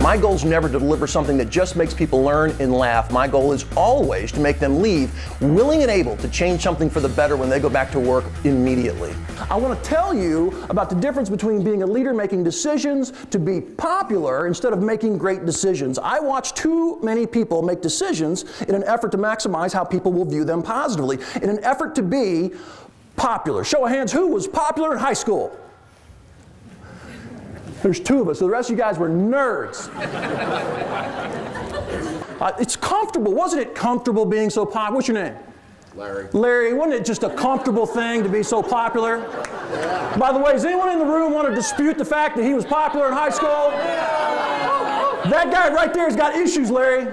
My goal is never to deliver something that just makes people learn and laugh. My goal is always to make them leave willing and able to change something for the better when they go back to work immediately. I want to tell you about the difference between being a leader making decisions to be popular instead of making great decisions. I watch too many people make decisions in an effort to maximize how people will view them positively, in an effort to be popular. Show of hands, who was popular in high school? There's two of us, so the rest of you guys were nerds. It's comfortable, wasn't it comfortable being so popular? What's your name? Larry. Larry, wasn't it just a comfortable thing to be so popular? Yeah. By the way, does anyone in the room want to dispute the fact that he was popular in high school? That guy right there has got issues, Larry,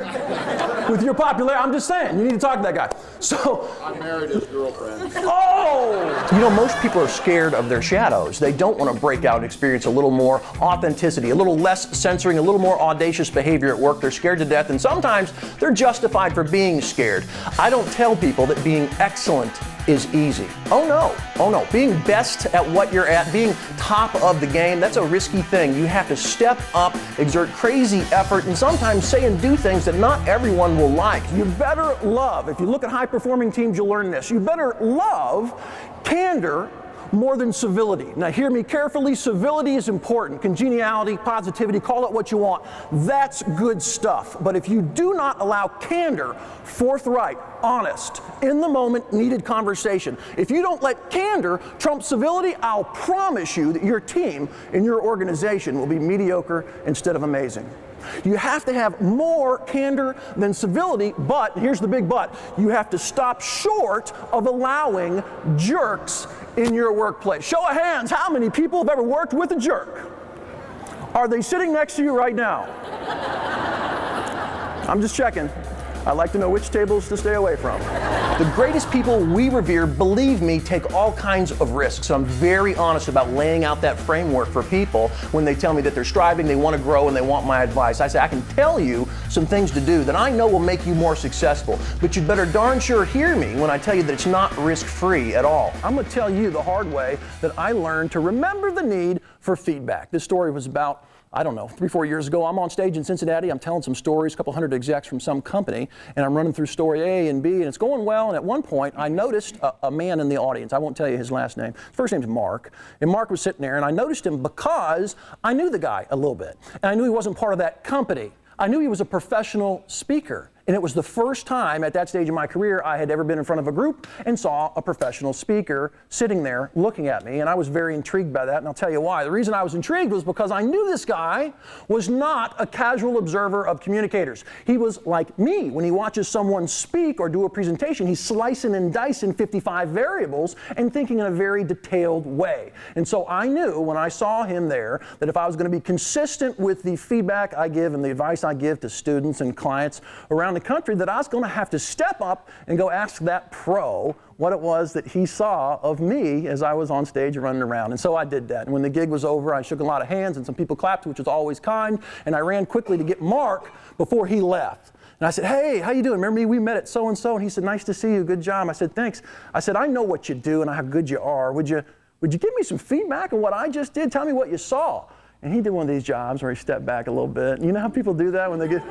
with your popularity. I'm just saying, you need to talk to that guy. So, I married his girlfriend. Oh! You know, most people are scared of their shadows. They don't want to break out and experience a little more authenticity, a little less censoring, a little more audacious behavior at work. They're scared to death, and sometimes they're justified for being scared. I don't tell people that being excellent is easy. Oh no, oh no. Being best at what you're at, being top of the game, that's a risky thing. You have to step up, exert crazy effort, and sometimes say and do things that not everyone will like. You better love, if you look at high-performing teams, you'll learn this. You better love candor more than civility. Now hear me carefully, civility is important. Congeniality, positivity, call it what you want. That's good stuff. But if you do not allow candor, forthright, honest, in the moment, needed conversation, if you don't let candor trump civility, I'll promise you that your team and your organization will be mediocre instead of amazing. You have to have more candor than civility, but, here's the big but, you have to stop short of allowing jerks in your workplace. Show of hands, how many people have ever worked with a jerk? Are they sitting next to you right now? I'm just checking. I like to know which tables to stay away from. The greatest people we revere, believe me, take all kinds of risks. I'm very honest about laying out that framework for people when they tell me that they're striving, they want to grow, and they want my advice. I say, I can tell you some things to do that I know will make you more successful, but you'd better darn sure hear me when I tell you that it's not risk-free at all. I'm going to tell you the hard way that I learned to remember the need for feedback. This story was about, I don't know, 3-4 years ago. I'm on stage in Cincinnati. I'm telling some stories, a couple hundred execs from some company, and I'm running through story A and B, and it's going well. And at one point, I noticed a man in the audience. I won't tell you his last name. His first name's Mark. And Mark was sitting there, and I noticed him because I knew the guy a little bit. And I knew he wasn't part of that company. I knew he was a professional speaker. And it was the first time at that stage of my career I had ever been in front of a group and saw a professional speaker sitting there looking at me, and I was very intrigued by that, and I'll tell you why. The reason I was intrigued was because I knew this guy was not a casual observer of communicators. He was like me. When he watches someone speak or do a presentation, he's slicing and dicing 55 variables and thinking in a very detailed way. And so I knew when I saw him there that if I was going to be consistent with the feedback I give and the advice I give to students and clients around the country, that I was going to have to step up and go ask that pro what it was that he saw of me as I was on stage running around. And so I did that. And when the gig was over, I shook a lot of hands and some people clapped, which was always kind. And I ran quickly to get Mark before he left. And I said, hey, how you doing? Remember me? We met at so-and-so. And he said, nice to see you. Good job. I said, thanks. I said, I know what you do and how good you are. Would you give me some feedback on what I just did? Tell me what you saw. And he did one of these jobs where he stepped back a little bit. You know how people do that when they get...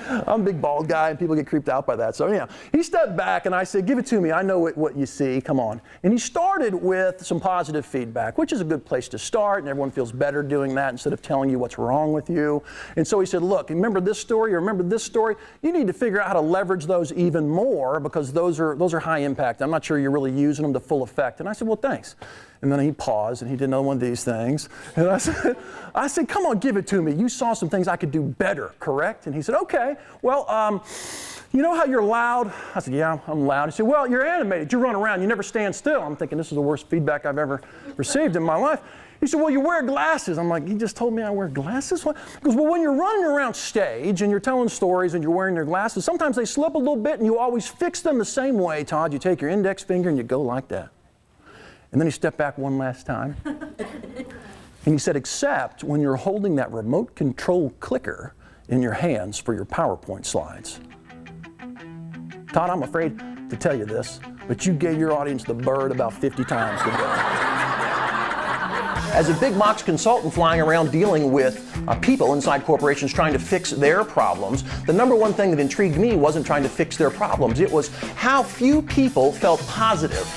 I'm a big bald guy and people get creeped out by that. So yeah, he stepped back and I said, give it to me. I know what you see. Come on. And he started with some positive feedback, which is a good place to start, and everyone feels better doing that instead of telling you what's wrong with you. And so he said, look, remember this story or remember this story? You need to figure out how to leverage those even more because those are high impact. I'm not sure you're really using them to full effect. And I said, well, thanks. And then he paused and he did another one of these things. And I said, come on, give it to me. You saw some things I could do better, correct? And he said, okay, well, you know how you're loud? I said, yeah, I'm loud. He said, well, you're animated. You run around. You never stand still. I'm thinking this is the worst feedback I've ever received in my life. He said, well, you wear glasses. I'm like, he just told me I wear glasses? What? He goes, well, when you're running around stage and you're telling stories and you're wearing your glasses, sometimes they slip a little bit and you always fix them the same way, Todd. You take your index finger and you go like that. And then he stepped back one last time. And he said, except when you're holding that remote control clicker in your hands for your PowerPoint slides. Todd, I'm afraid to tell you this, but you gave your audience the bird about 50 times today. As a big box consultant flying around dealing with people inside corporations trying to fix their problems, the number one thing that intrigued me wasn't trying to fix their problems. It was how few people felt positive,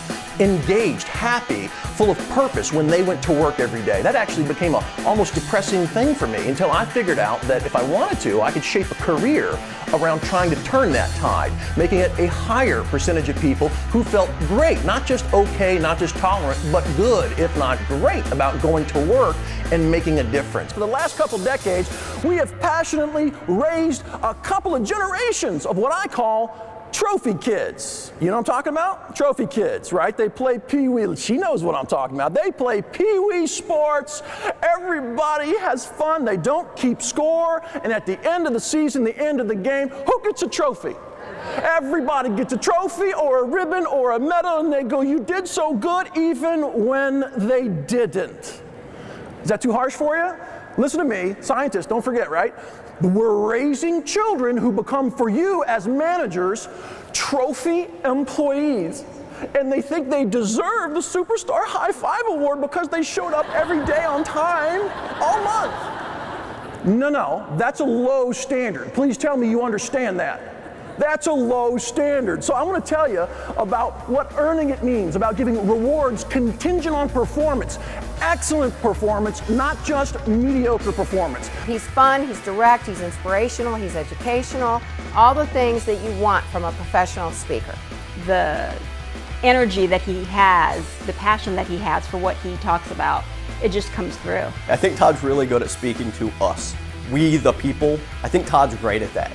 engaged, happy, full of purpose when they went to work every day. That actually became an almost depressing thing for me until I figured out that if I wanted to, I could shape a career around trying to turn that tide, making it a higher percentage of people who felt great, not just okay, not just tolerant, but good, if not great, about going to work and making a difference. For the last couple decades, we have passionately raised a couple of generations of what I call trophy kids. You know what I'm talking about? Trophy kids, right? They play pee-wee. She knows what I'm talking about. They play pee-wee sports. Everybody has fun. They don't keep score. And at the end of the season, the end of the game, who gets a trophy? Everybody gets a trophy or a ribbon or a medal, and they go, you did so good even when they didn't. Is that too harsh for you? Listen to me, scientists, don't forget, right? We're raising children who become, for you as managers, trophy employees. And they think they deserve the Superstar High Five Award because they showed up every day on time all month. No, that's a low standard. Please tell me you understand that. That's a low standard. So I want to tell you about what earning it means, about giving rewards contingent on performance. Excellent performance, not just mediocre performance. He's fun, he's direct, he's inspirational, he's educational, all the things that you want from a professional speaker. The energy that he has, the passion that he has for what he talks about, it just comes through. I think Todd's really good at speaking to us. We, the people, I think Todd's great at that.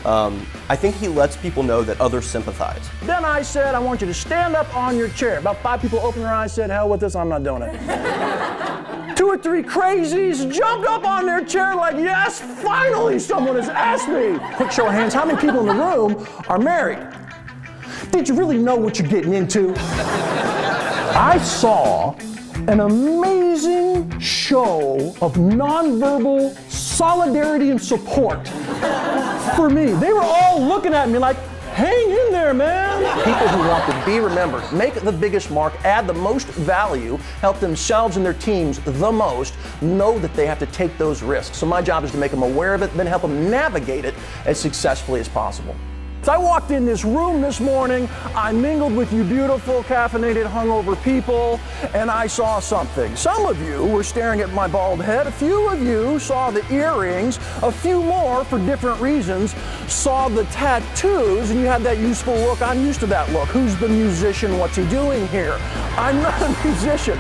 I think he lets people know that others sympathize. Then I said, I want you to stand up on your chair. About 5 people opened their eyes, said, hell with this, I'm not doing it. 2 or 3 crazies jumped up on their chair like, yes, finally someone has asked me. Quick show of hands, how many people in the room are married? Did you really know what you're getting into? I saw an amazing show of nonverbal solidarity and support for me. They were all looking at me like, hang in there, man. People who want to be remembered, make the biggest mark, add the most value, help themselves and their teams the most, know that they have to take those risks. So my job is to make them aware of it, then help them navigate it as successfully as possible. So I walked in this room this morning, I mingled with you beautiful, caffeinated, hungover people, and I saw something. Some of you were staring at my bald head, a few of you saw the earrings, a few more, for different reasons, saw the tattoos, and you had that useful look. I'm used to that look. Who's the musician? What's he doing here? I'm not a musician.